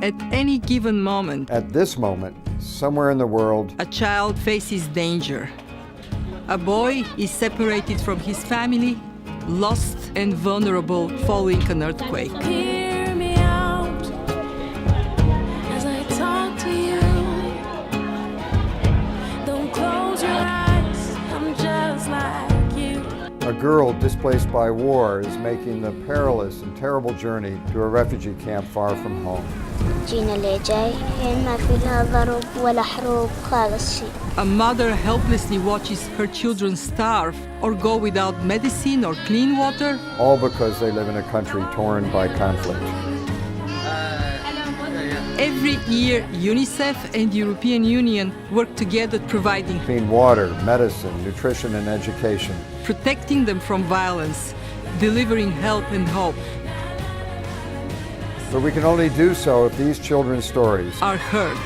At any given moment, At this moment, somewhere in the world, a child faces danger. A boy is separated from his family, lost and vulnerable following an earthquake. Hear me out as I talk to you. Don't close your eyes, I'm just like you. a girl displaced by war is making the perilous and terrible journey to a refugee camp far from home. جينا اللي جاي ما فيها ضرب ولا حروب خالص شيء. A mother helplessly watches her children starve or go without medicine or clean water. All because they live in a country torn by conflict. Every year, UNICEF and the European Union work together providing, Clean water, medicine, nutrition, and education. protecting them from violence, delivering help and hope But we can only do so if these children's stories, are heard.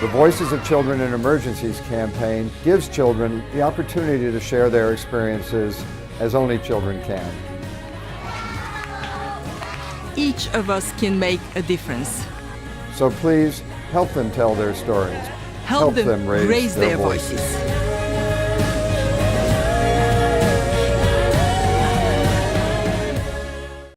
the Voices of Children in Emergencies campaign, gives children the opportunity to share their experiences as only children can. Each of us can make a difference. So please help them tell their stories. Help them raise their voices. voices.